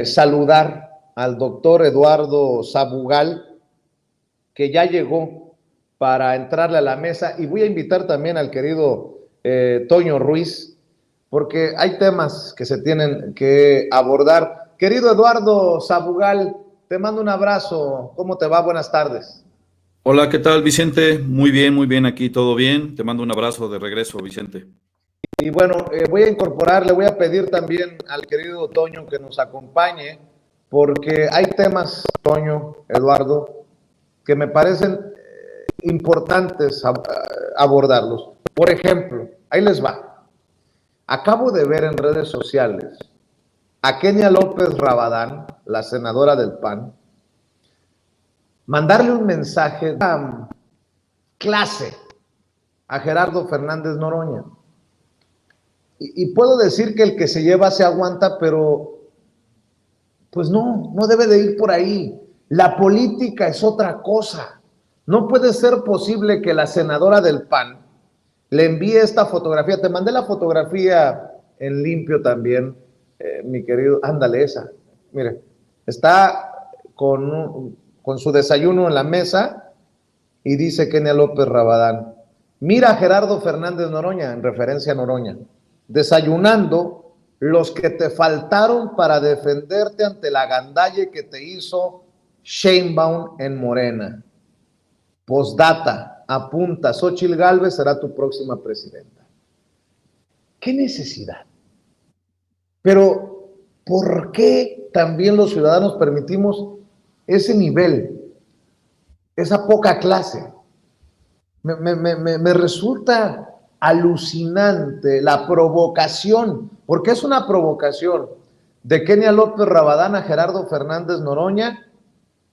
saludar al doctor Eduardo Sabugal, que ya llegó para entrarle a la mesa, y voy a invitar también al querido Toño Ruiz, porque hay temas que se tienen que abordar. Querido Eduardo Sabugal, te mando un abrazo. ¿Cómo te va? Buenas tardes. Hola, ¿qué tal, Vicente? Muy bien aquí, todo bien. Te mando un abrazo de regreso, Vicente. Y bueno, voy a incorporar, le voy a pedir también al querido Toño que nos acompañe, porque hay temas, Toño, Eduardo, que me parecen importantes abordarlos. Por ejemplo, ahí les va. Acabo de ver en redes sociales a Kenia López Rabadán, la senadora del PAN, mandarle un mensaje de clase a Gerardo Fernández Noroña. Y puedo decir que el que se lleva se aguanta, pero pues no debe de ir por ahí. La política es otra cosa. No puede ser posible que la senadora del PAN le envíe esta fotografía. Te mandé la fotografía en limpio también, mi querido. Ándale, esa. Mire, está con su desayuno en la mesa y dice Kenia López Rabadán: mira a Gerardo Fernández Noroña, en referencia a Noroña, desayunando los que te faltaron para defenderte ante la gandalle que te hizo Sheinbaum en Morena. Postdata, apunta, Xóchitl Gálvez será tu próxima presidenta. ¿Qué necesidad? Pero, ¿por qué también los ciudadanos permitimos ese nivel, esa poca clase? Me resulta alucinante la provocación, porque es una provocación de Kenia López Rabadán a Gerardo Fernández Noroña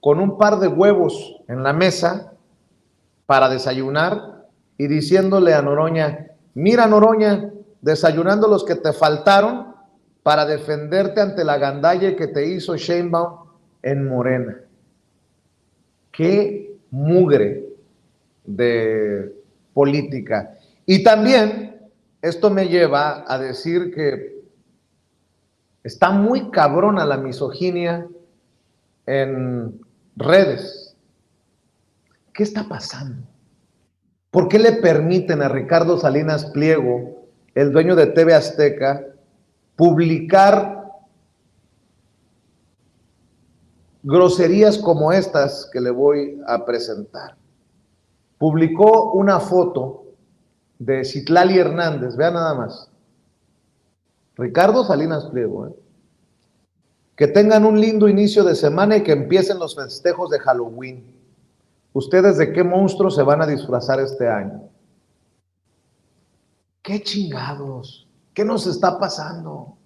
con un par de huevos en la mesa para desayunar y diciéndole a Noroña: mira, Noroña, desayunando los que te faltaron para defenderte ante la gandalle que te hizo Sheinbaum en Morena. ¡Qué mugre de política! Y también esto me lleva a decir que está muy cabrona la misoginia en redes. ¿Qué está pasando? ¿Por qué le permiten a Ricardo Salinas Pliego, el dueño de TV Azteca, publicar groserías como estas que le voy a presentar? Publicó una foto de Citlali Hernández, vean nada más. Ricardo Salinas Pliego, que tengan un lindo inicio de semana y que empiecen los festejos de Halloween. ¿Ustedes de qué monstruos se van a disfrazar este año? ¿Qué chingados? ¿Qué nos está pasando?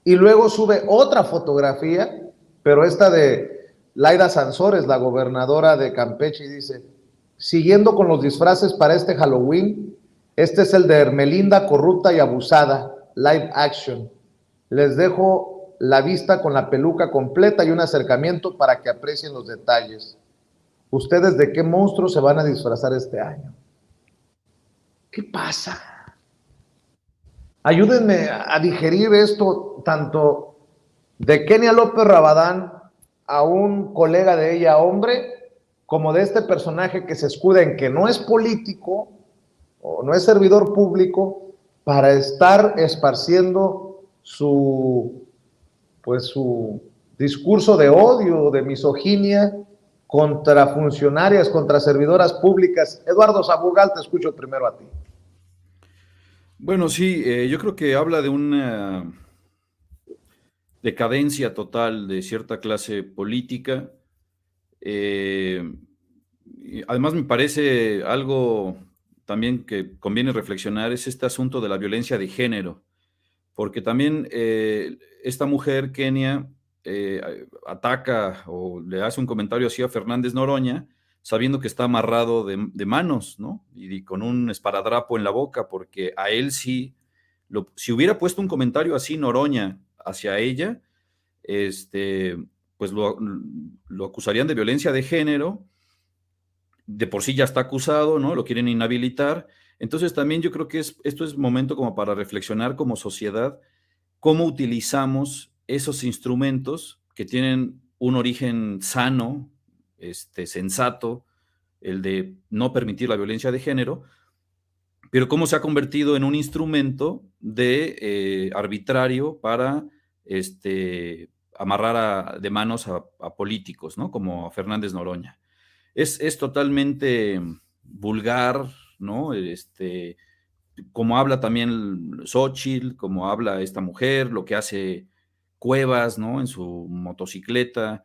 Y luego sube otra fotografía, pero esta de Laida Sansores, la gobernadora de Campeche, y dice: siguiendo con los disfraces para este Halloween, este es el de Hermelinda corrupta y abusada, live action. Les dejo la vista con la peluca completa y un acercamiento para que aprecien los detalles. ¿Ustedes de qué monstruos se van a disfrazar este año? ¿Qué pasa? Ayúdenme a digerir esto, tanto de Kenia López Rabadán a un colega de ella, hombre, como de este personaje que se escuda en que no es político o no es servidor público para estar esparciendo su discurso de odio, de misoginia contra funcionarias, contra servidoras públicas. Eduardo Sabugal, te escucho primero a ti. Bueno, sí, yo creo que habla de una decadencia total de cierta clase política. Además, me parece algo también que conviene reflexionar, es este asunto de la violencia de género, porque también esta mujer, Kenia, ataca o le hace un comentario así a Fernández Noroña, sabiendo que está amarrado de manos, ¿no? Y con un esparadrapo en la boca, porque a él sí, si hubiera puesto un comentario así Noroña hacia ella, pues lo acusarían de violencia de género. De por sí ya está acusado, ¿no? Lo quieren inhabilitar. Entonces también yo creo que esto es momento como para reflexionar como sociedad cómo utilizamos esos instrumentos que tienen un origen sano, sensato, el de no permitir la violencia de género, pero cómo se ha convertido en un instrumento de arbitrario para amarrar de manos a políticos, ¿no? Como a Fernández Noroña. Es totalmente vulgar, ¿no? Como habla también Xóchitl, como habla esta mujer, lo que hace Cuevas, ¿no? En su motocicleta.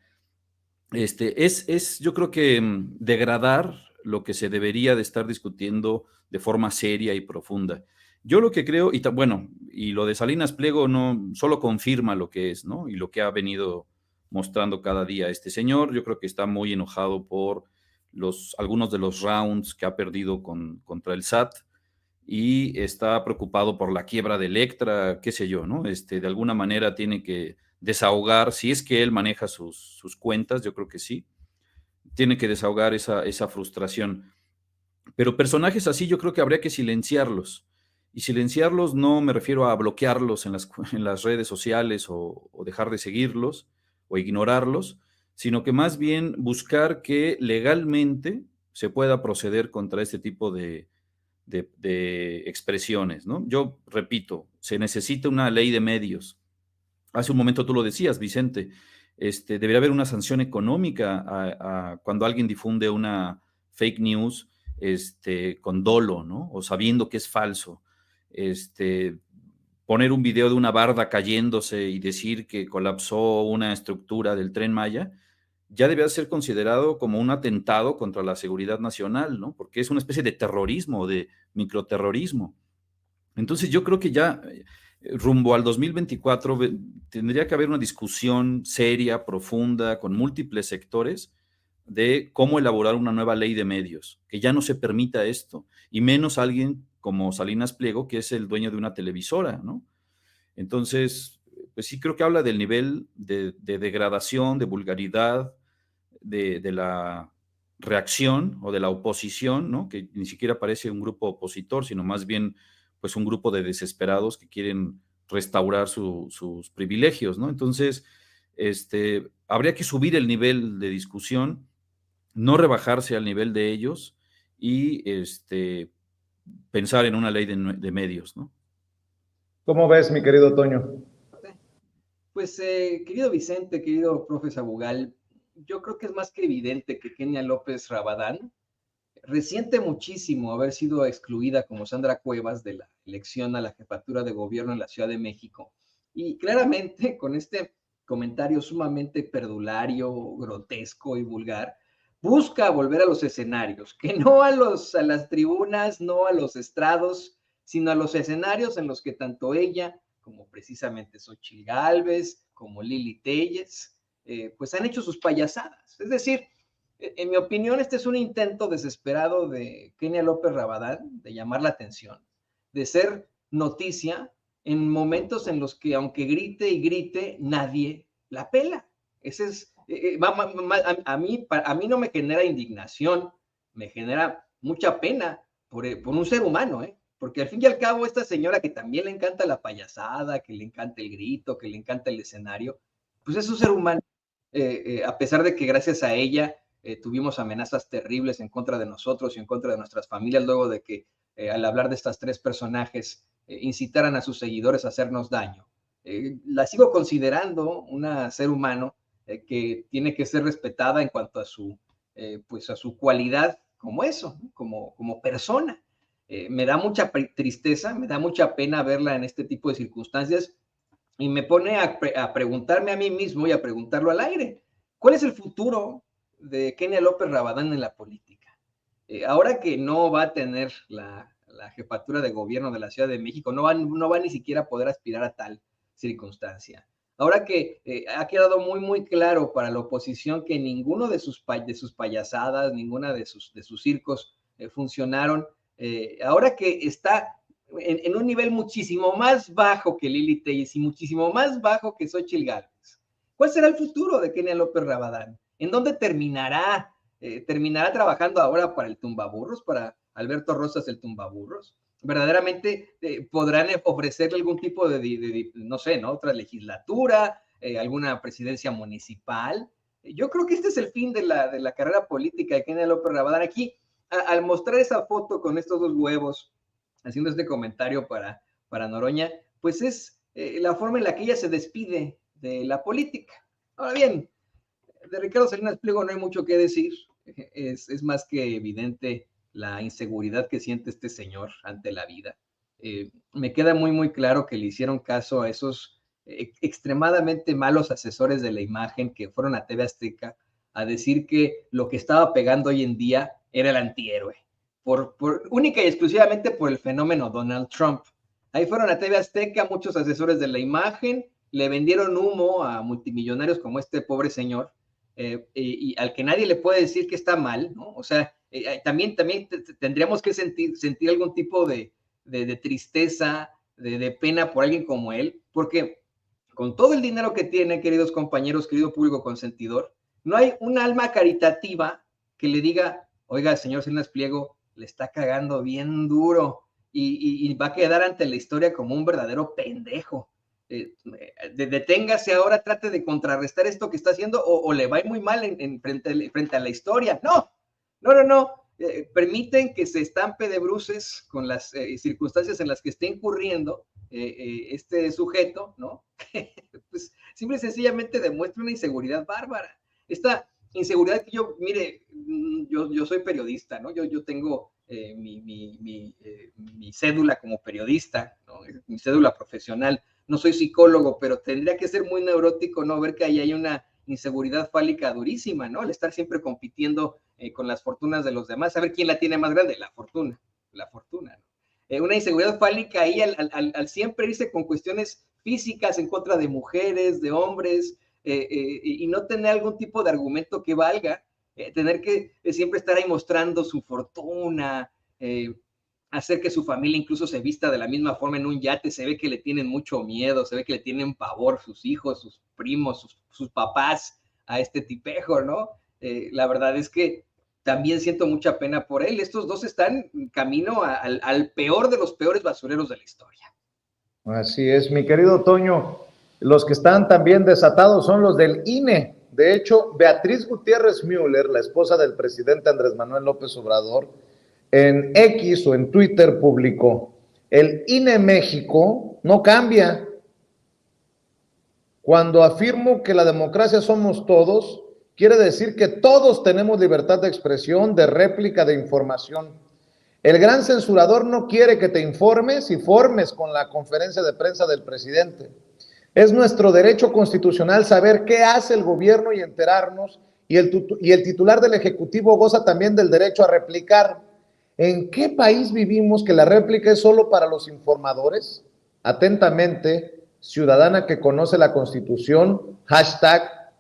Yo creo que degradar lo que se debería de estar discutiendo de forma seria y profunda. Yo lo que creo, bueno, y lo de Salinas Pliego no solo confirma lo que es, ¿no? Y lo que ha venido mostrando cada día este señor. Yo creo que está muy enojado por algunos de los rounds que ha perdido contra el SAT y está preocupado por la quiebra de Electra, qué sé yo, ¿no? De alguna manera tiene que desahogar, si es que él maneja sus cuentas, yo creo que sí, tiene que desahogar esa frustración. Pero personajes así yo creo que habría que silenciarlos. Y silenciarlos no me refiero a bloquearlos en las redes sociales o dejar de seguirlos o ignorarlos, sino que más bien buscar que legalmente se pueda proceder contra este tipo de expresiones, ¿no? Yo repito, se necesita una ley de medios. Hace un momento tú lo decías, Vicente, debería haber una sanción económica cuando alguien difunde una fake news con dolo, ¿no? O sabiendo que es falso. Poner un video de una barda cayéndose y decir que colapsó una estructura del Tren Maya, ya debe ser considerado como un atentado contra la seguridad nacional, ¿no? Porque es una especie de terrorismo, de microterrorismo. Entonces yo creo que ya rumbo al 2024 tendría que haber una discusión seria, profunda, con múltiples sectores de cómo elaborar una nueva ley de medios, que ya no se permita esto, y menos alguien como Salinas Pliego, que es el dueño de una televisora, ¿no? Entonces, pues sí creo que habla del nivel de degradación, de vulgaridad, de la reacción o de la oposición, ¿no? Que ni siquiera parece un grupo opositor, sino más bien pues un grupo de desesperados que quieren restaurar sus privilegios, ¿no? Entonces, habría que subir el nivel de discusión, no rebajarse al nivel de ellos y pensar en una ley de medios, ¿no? ¿Cómo ves, mi querido Toño? Pues, querido Vicente, querido profe Sabugal, yo creo que es más que evidente que Kenia López Rabadán resiente muchísimo haber sido excluida como Sandra Cuevas de la elección a la jefatura de gobierno en la Ciudad de México. Y claramente con este comentario sumamente perdulario, grotesco y vulgar, busca volver a los escenarios, que no a las tribunas, no a los estrados, sino a los escenarios en los que tanto ella como precisamente Xochitl Gálvez, como Lili Telles, pues han hecho sus payasadas. Es decir, en mi opinión, este es un intento desesperado de Kenia López Rabadán de llamar la atención, de ser noticia en momentos en los que, aunque grite y grite, nadie la pela. Ese es, a mí no me genera indignación, me genera mucha pena por un ser humano, porque al fin y al cabo esta señora que también le encanta la payasada, que le encanta el grito, que le encanta el escenario, pues es un ser humano, a pesar de que gracias a ella tuvimos amenazas terribles en contra de nosotros y en contra de nuestras familias, luego de que al hablar de estas tres personajes incitaran a sus seguidores a hacernos daño. La sigo considerando una ser humano que tiene que ser respetada en cuanto a pues a su cualidad como eso, ¿no? como persona. Me da mucha tristeza, me da mucha pena verla en este tipo de circunstancias y me pone a preguntarme a mí mismo y a preguntarlo al aire. ¿Cuál es el futuro de Kenia López Rabadán en la política? Ahora que no va a tener la jefatura de gobierno de la Ciudad de México, no va ni siquiera a poder aspirar a tal circunstancia. Ahora que ha quedado muy, muy claro para la oposición que ninguno de sus payasadas, ninguna de sus circos funcionaron, ahora que está en un nivel muchísimo más bajo que Lili Telles y muchísimo más bajo que Xochitl Gálvez. ¿Cuál será el futuro de Kenia López Rabadán? ¿En dónde terminará? ¿Terminará trabajando ahora para el tumbaburros, para Alberto Rosas el tumbaburros? ¿Verdaderamente podrán ofrecerle algún tipo no sé, ¿no? Otra legislatura, alguna presidencia municipal. Yo creo que este es el fin de la carrera política de Kenia López Rabadán. Aquí, al mostrar esa foto con estos dos huevos, haciendo este comentario para Noroña, pues es la forma en la que ella se despide de la política. Ahora bien, de Ricardo Salinas Pliego no hay mucho que decir. Es más que evidente la inseguridad que siente este señor ante la vida. Me queda muy claro que le hicieron caso a esos extremadamente malos asesores de la imagen que fueron a TV Azteca a decir que lo que estaba pegando hoy en día era el antihéroe, única y exclusivamente por el fenómeno Donald Trump. Ahí fueron a TV Azteca muchos asesores de la imagen, le vendieron humo a multimillonarios como este pobre señor, y al que nadie le puede decir que está mal, ¿no? O sea, también tendríamos que sentir algún tipo de tristeza, de pena por alguien como él, porque con todo el dinero que tiene, queridos compañeros, querido público consentidor, no hay un alma caritativa que le diga, oiga, señor Salinas Pliego, le está cagando bien duro y va a quedar ante la historia como un verdadero pendejo. Deténgase ahora, trate de contrarrestar esto que está haciendo o le va a ir muy mal frente a la historia. No. Permiten que se estampe de bruces con las circunstancias en las que esté incurriendo este sujeto, ¿no? Pues simple y sencillamente demuestra una inseguridad bárbara. Esta inseguridad que mire, yo soy periodista, ¿no? Yo tengo mi cédula como periodista, ¿no? Mi cédula profesional. No soy psicólogo, pero tendría que ser muy neurótico, ¿no? Ver que ahí hay una inseguridad fálica durísima, ¿no? El estar siempre compitiendo con las fortunas de los demás, a ver quién la tiene más grande, la fortuna, ¿no? Una inseguridad fálica ahí al siempre irse con cuestiones físicas en contra de mujeres, de hombres, y no tener algún tipo de argumento que valga, tener que siempre estar ahí mostrando su fortuna, hacer que su familia incluso se vista de la misma forma en un yate, se ve que le tienen mucho miedo, se ve que le tienen pavor sus hijos, sus primos, sus papás a este tipejo, ¿no? La verdad es que también siento mucha pena por él. Estos dos están camino al peor de los peores basureros de la historia. Así es, mi querido Toño. Los que están también desatados son los del INE. De hecho, Beatriz Gutiérrez Müller, la esposa del presidente Andrés Manuel López Obrador, en X o en Twitter publicó: el INE México no cambia. Cuando afirmo que la democracia somos todos, quiere decir que todos tenemos libertad de expresión, de réplica, de información. El gran censurador no quiere que te informes y formes con la conferencia de prensa del presidente. Es nuestro derecho constitucional saber qué hace el gobierno y enterarnos, y el titular del Ejecutivo goza también del derecho a replicar. ¿En qué país vivimos que la réplica es solo para los informadores? Atentamente, ciudadana que conoce la Constitución,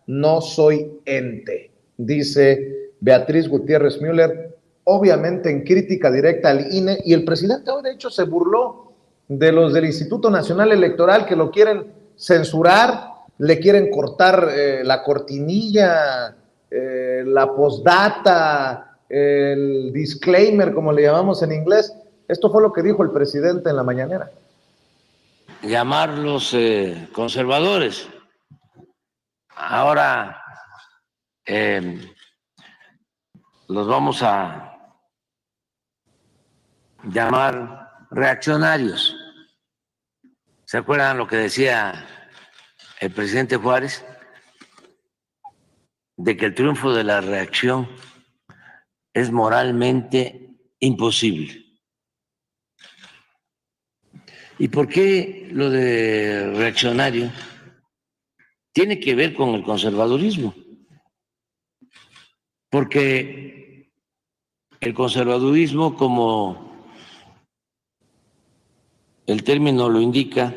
#no soy ente, dice Beatriz Gutiérrez Müller, obviamente en crítica directa al INE, y el presidente hoy de hecho se burló de los del Instituto Nacional Electoral que lo quieren censurar, le quieren cortar la cortinilla, la postdata, el disclaimer, como le llamamos en inglés. Esto fue lo que dijo el presidente en la mañanera. Llamarlos conservadores. Ahora los vamos a llamar reaccionarios. ¿Se acuerdan lo que decía el presidente Juárez? De que el triunfo de la reacción es moralmente imposible. ¿Y por qué lo de reaccionario tiene que ver con el conservadurismo? Porque el conservadurismo, como el término lo indica,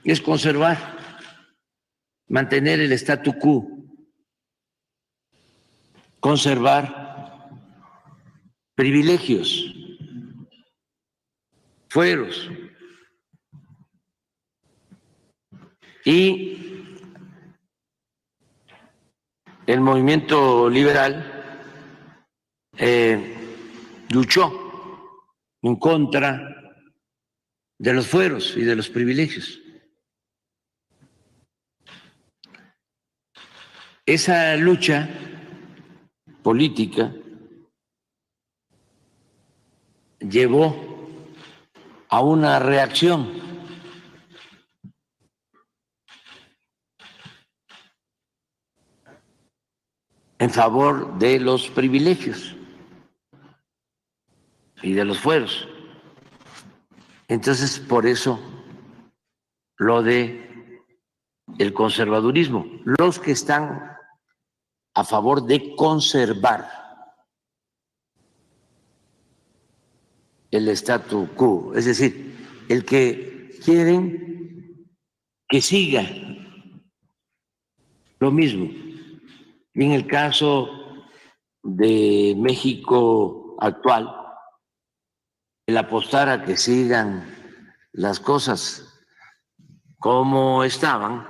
es conservar, mantener el statu quo, conservar privilegios, fueros. Y el movimiento liberal luchó en contra de los fueros y de los privilegios. esa lucha política llevó a una reacción en favor de los privilegios y de los fueros. Entonces, por eso lo de el conservadurismo, los que están a favor de conservar el statu quo, es decir, el que quieren que siga lo mismo. Y en el caso de México actual, el apostar a que sigan las cosas como estaban,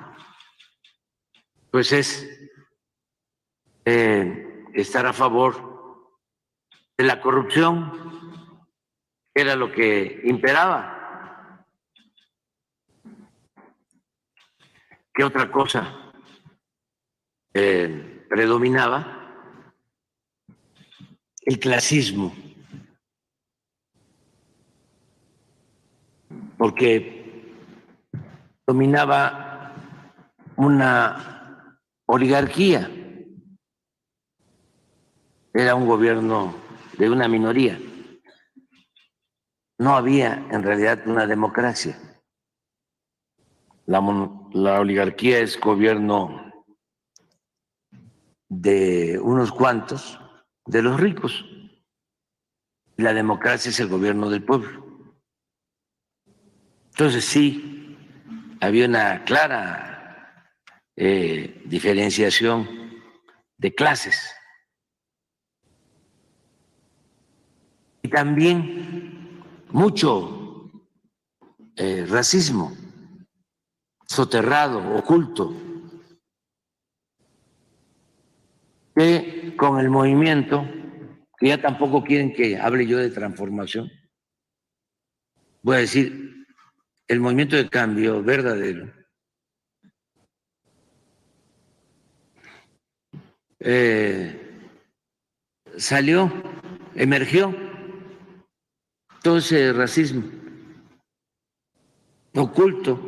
pues es estar a favor de la corrupción, que era lo que imperaba. ¿Qué otra cosa predominaba? El clasismo, porque dominaba una oligarquía, era un gobierno de una minoría, no había en realidad una democracia. La oligarquía es gobierno de unos cuantos, de los ricos, y la democracia es el gobierno del pueblo. Entonces sí, había una clara diferenciación de clases. Y también mucho racismo soterrado, oculto, que con el movimiento, que ya tampoco quieren que hable yo de transformación, voy a decir, el movimiento de cambio verdadero salió, emergió todo ese racismo oculto,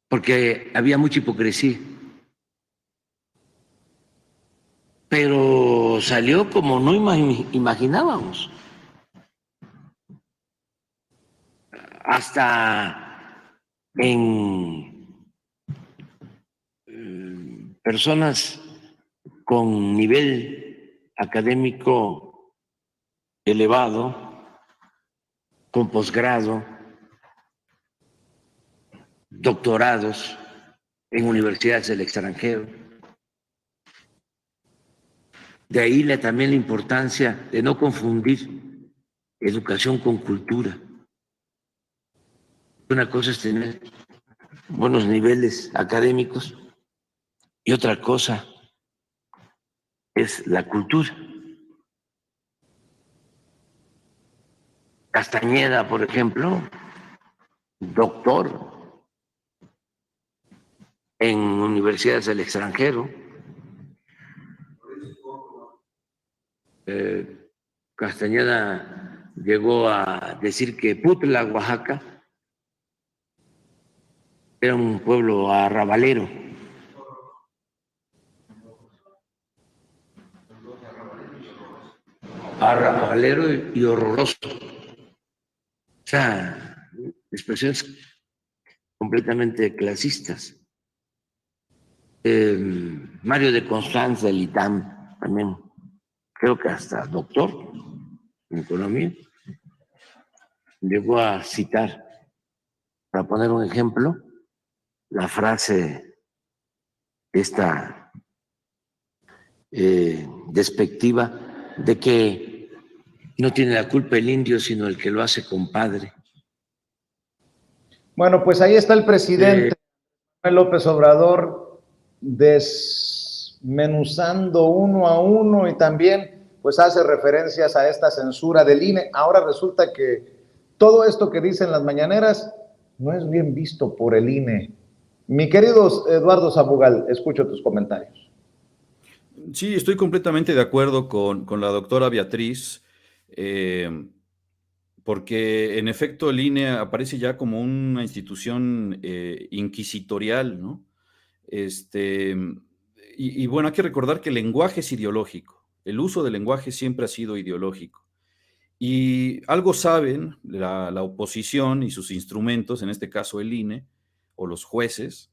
porque había mucha hipocresía, pero salió como no imaginábamos. Hasta en personas con nivel académico elevado, con posgrado, doctorados en universidades del extranjero. De ahí también la importancia de no confundir educación con cultura. Una cosa es tener buenos niveles académicos y otra cosa es la cultura. Castañeda, por ejemplo, doctor en universidades del extranjero. Castañeda llegó a decir que Putla, Oaxaca, era un pueblo arrabalero. Arrabalero y horroroso. O sea, expresiones completamente clasistas. Mario de Constanza, el ITAM, también creo que hasta doctor en economía, llegó a citar, para poner un ejemplo, la frase esta despectiva de que no tiene la culpa el indio, sino el que lo hace compadre. Bueno, pues ahí está el presidente López Obrador desmenuzando uno a uno y también pues hace referencias a esta censura del INE. Ahora resulta que todo esto que dicen las mañaneras no es bien visto por el INE. Mi querido Eduardo Sabugal, escucho tus comentarios. Sí, estoy completamente de acuerdo con la doctora Beatriz, porque en efecto el INE aparece ya como una institución inquisitorial, ¿no? Y bueno, hay que recordar que el lenguaje es ideológico, el uso del lenguaje siempre ha sido ideológico. Y algo saben la oposición y sus instrumentos, en este caso el INE o los jueces,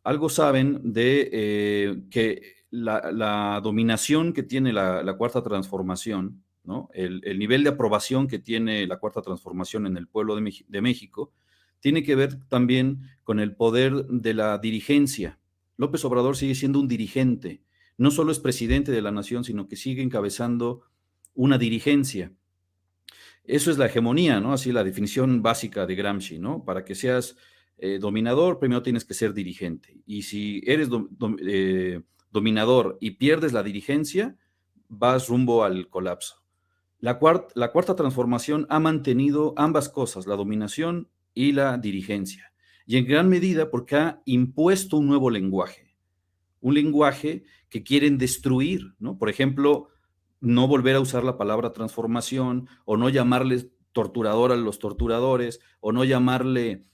algo saben de que la dominación que tiene la Cuarta Transformación, ¿no? El nivel de aprobación que tiene la Cuarta Transformación en el pueblo de México, tiene que ver también con el poder de la dirigencia. López Obrador sigue siendo un dirigente, no solo es presidente de la nación, sino que sigue encabezando una dirigencia. Eso es la hegemonía, ¿no? Así la definición básica de Gramsci, ¿no? Para que seas dominador, primero tienes que ser dirigente. Y si eres dominador y pierdes la dirigencia, vas rumbo al colapso. La cuarta transformación ha mantenido ambas cosas, la dominación y la dirigencia. Y en gran medida porque ha impuesto un nuevo lenguaje. Un lenguaje que quieren destruir, ¿no? Por ejemplo, no volver a usar la palabra transformación, o no llamarles torturador a los torturadores, o no llamarle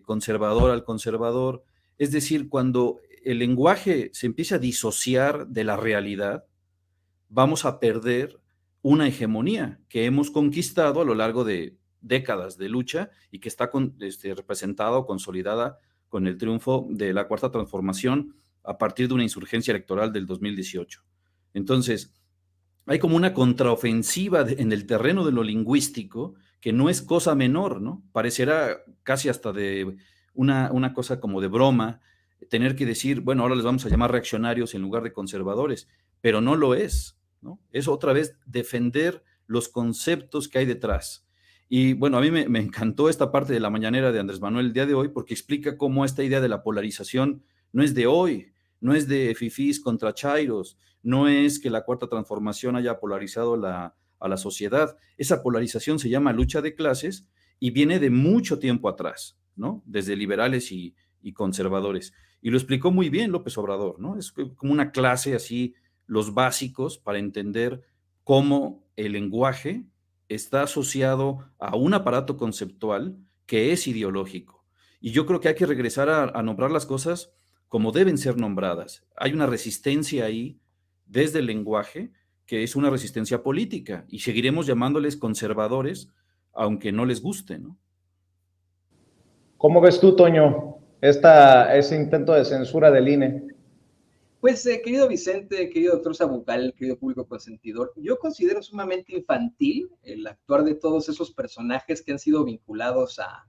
conservador al conservador. Es decir, cuando el lenguaje se empieza a disociar de la realidad, vamos a perder una hegemonía que hemos conquistado a lo largo de décadas de lucha y que está representada o consolidada con el triunfo de la Cuarta Transformación a partir de una insurgencia electoral del 2018. Entonces, hay como una contraofensiva en el terreno de lo lingüístico que no es cosa menor, ¿no? Parecerá casi hasta de una cosa como de broma, tener que decir, bueno, ahora les vamos a llamar reaccionarios en lugar de conservadores, pero no lo es, ¿no? Es otra vez defender los conceptos que hay detrás. Y bueno, a mí me encantó esta parte de la mañanera de Andrés Manuel el día de hoy, porque explica cómo esta idea de la polarización no es de hoy, no es de fifís contra chairos, no es que la Cuarta Transformación haya polarizado a la sociedad. Esa polarización se llama lucha de clases y viene de mucho tiempo atrás, ¿no? Desde liberales y conservadores. Y lo explicó muy bien López Obrador, ¿no? Es como una clase así, los básicos para entender cómo el lenguaje está asociado a un aparato conceptual que es ideológico. Y yo creo que hay que regresar a nombrar las cosas como deben ser nombradas. Hay una resistencia ahí desde el lenguaje que es una resistencia política y seguiremos llamándoles conservadores aunque no les guste, ¿no? ¿Cómo ves tú, Toño, ese intento de censura del INE? Pues, querido Vicente, querido doctor Sabugal, querido público consentidor, yo considero sumamente infantil el actuar de todos esos personajes que han sido vinculados a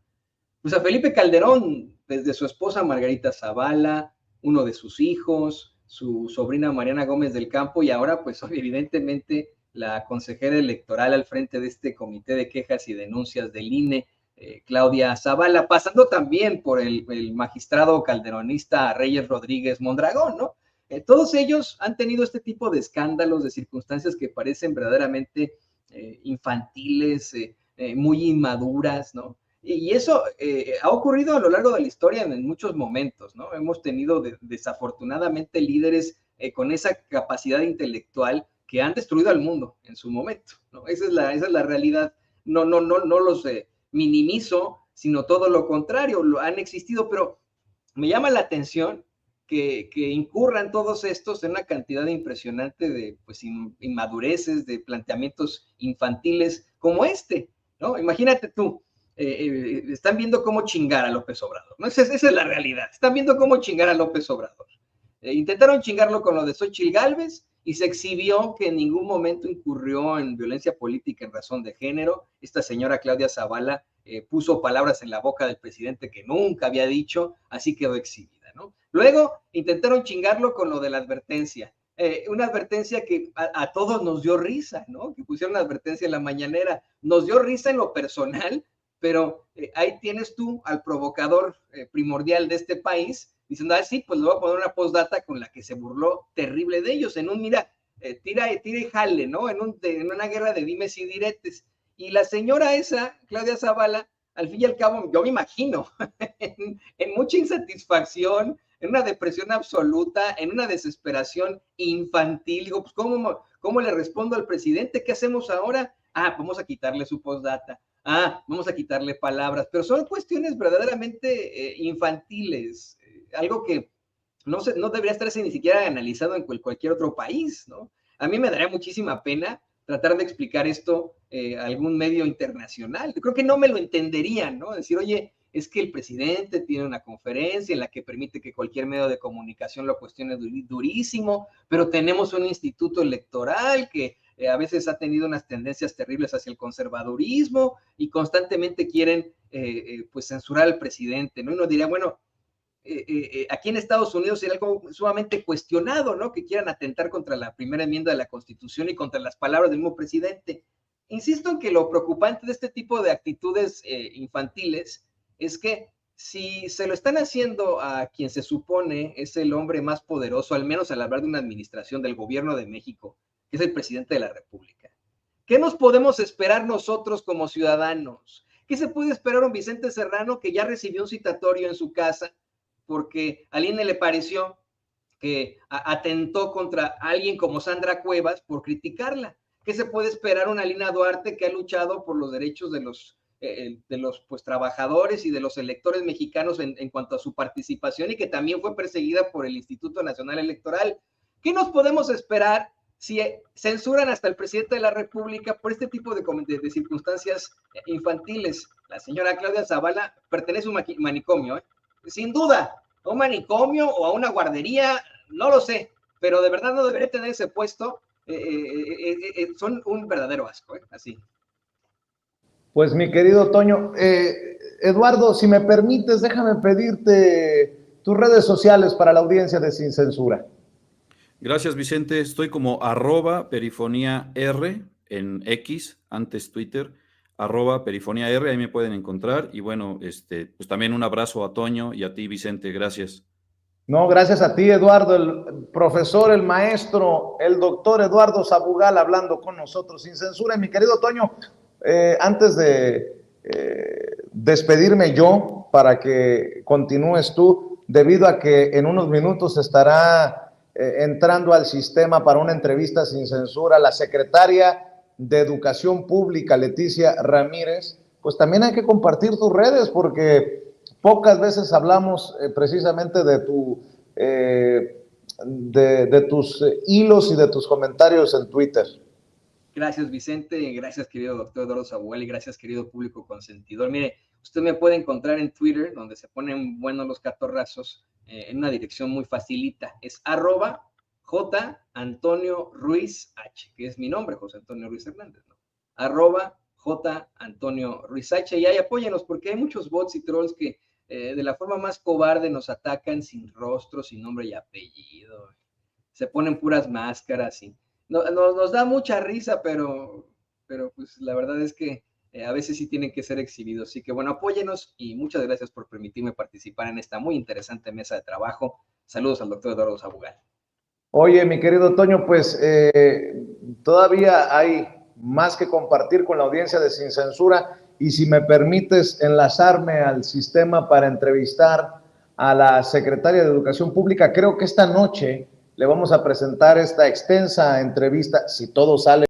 Felipe Calderón, desde su esposa Margarita Zavala, uno de sus hijos, su sobrina Mariana Gómez del Campo y ahora, pues evidentemente, la consejera electoral al frente de este comité de quejas y denuncias del INE, Claudia Zavala, pasando también por el magistrado calderonista Reyes Rodríguez Mondragón, ¿no? Todos ellos han tenido este tipo de escándalos, de circunstancias que parecen verdaderamente infantiles, muy inmaduras, ¿no? Y eso ha ocurrido a lo largo de la historia en muchos momentos, ¿no? Hemos tenido desafortunadamente líderes con esa capacidad intelectual que han destruido al mundo en su momento, ¿no? Esa es la realidad. No los minimizo, sino todo lo contrario, han existido, pero me llama la atención que incurran todos estos en una cantidad impresionante de pues, inmadureces, de planteamientos infantiles como este, ¿no? Imagínate tú, están viendo cómo chingar a López Obrador, ¿no? Esa es la realidad, están viendo cómo chingar a López Obrador. Intentaron chingarlo con lo de Xóchitl Gálvez y se exhibió que en ningún momento incurrió en violencia política en razón de género. Esta señora Claudia Zavala puso palabras en la boca del presidente que nunca había dicho, así quedó exhibida, ¿no? Luego intentaron chingarlo con lo de la advertencia. Una advertencia que a todos nos dio risa, ¿no? Que pusieron la advertencia en la mañanera. Nos dio risa en lo personal, pero ahí tienes tú al provocador primordial de este país diciendo, sí, pues le voy a poner una postdata con la que se burló terrible de ellos, en un, mira, tira y jale, ¿no? En una guerra de dimes y diretes. Y la señora esa, Claudia Zavala, al fin y al cabo, yo me imagino en mucha insatisfacción, en una depresión absoluta, en una desesperación infantil. Digo, pues, ¿cómo le respondo al presidente? ¿Qué hacemos ahora? Vamos a quitarle su postdata. Vamos a quitarle palabras. Pero son cuestiones verdaderamente infantiles, algo que no debería estarse ni siquiera analizado en cualquier otro país, ¿no? A mí me daría muchísima pena tratar de explicar esto a algún medio internacional. Yo creo que no me lo entenderían, ¿no? Decir, oye, es que el presidente tiene una conferencia en la que permite que cualquier medio de comunicación lo cuestione durísimo, pero tenemos un instituto electoral que a veces ha tenido unas tendencias terribles hacia el conservadurismo y constantemente quieren pues censurar al presidente, ¿no? Y uno diría, bueno, aquí en Estados Unidos sería algo sumamente cuestionado, ¿no? Que quieran atentar contra la primera enmienda de la Constitución y contra las palabras del mismo presidente. Insisto en que lo preocupante de este tipo de actitudes infantiles es que si se lo están haciendo a quien se supone es el hombre más poderoso, al menos al hablar de una administración del gobierno de México, que es el presidente de la República, ¿qué nos podemos esperar nosotros como ciudadanos? ¿Qué se puede esperar a un Vicente Serrano que ya recibió un citatorio en su casa porque al INE le pareció que atentó contra alguien como Sandra Cuevas por criticarla? ¿Qué se puede esperar una Lina Duarte que ha luchado por los derechos de los pues, trabajadores y de los electores mexicanos en cuanto a su participación y que también fue perseguida por el Instituto Nacional Electoral? ¿Qué nos podemos esperar si censuran hasta el presidente de la República por este tipo de circunstancias infantiles? La señora Claudia Zavala pertenece a un manicomio, sin duda, a un manicomio o a una guardería, no lo sé, pero de verdad no debería tener ese puesto. Son un verdadero asco, así. Pues mi querido Toño, Eduardo, si me permites, déjame pedirte tus redes sociales para la audiencia de Sin Censura. Gracias, Vicente. Estoy como @perifoníaR en X, antes Twitter, @perifoníaR, ahí me pueden encontrar. Y bueno, pues también un abrazo a Toño y a ti, Vicente. Gracias. No, gracias a ti, Eduardo, el profesor, el maestro, el doctor Eduardo Sabugal hablando con nosotros sin censura. Y mi querido Toño, antes de despedirme yo para que continúes tú, debido a que en unos minutos estará entrando al sistema para una entrevista sin censura la secretaria de Educación Pública, Leticia Ramírez, pues también hay que compartir tus redes porque pocas veces hablamos precisamente de tus hilos y de tus comentarios en Twitter. Gracias, Vicente. Gracias, querido doctor Eduardo Sabugal, y gracias, querido público consentidor. Mire, usted me puede encontrar en Twitter, donde se ponen buenos los catorrazos, en una dirección muy facilita. Es @J. Antonio Ruiz H, que es mi nombre, José Antonio Ruiz Hernández, ¿no? @J. Antonio Ruiz H. Y ahí apóyenos, porque hay muchos bots y trolls que de la forma más cobarde nos atacan sin rostro, sin nombre y apellido. Se ponen puras máscaras y nos da mucha risa, pero pues la verdad es que a veces sí tienen que ser exhibidos. Así que bueno, apóyenos y muchas gracias por permitirme participar en esta muy interesante mesa de trabajo. Saludos al doctor Eduardo Sabugal. Oye, mi querido Toño, pues todavía hay más que compartir con la audiencia de Sin Censura, y si me permites enlazarme al sistema para entrevistar a la secretaria de Educación Pública, creo que esta noche le vamos a presentar esta extensa entrevista, si todo sale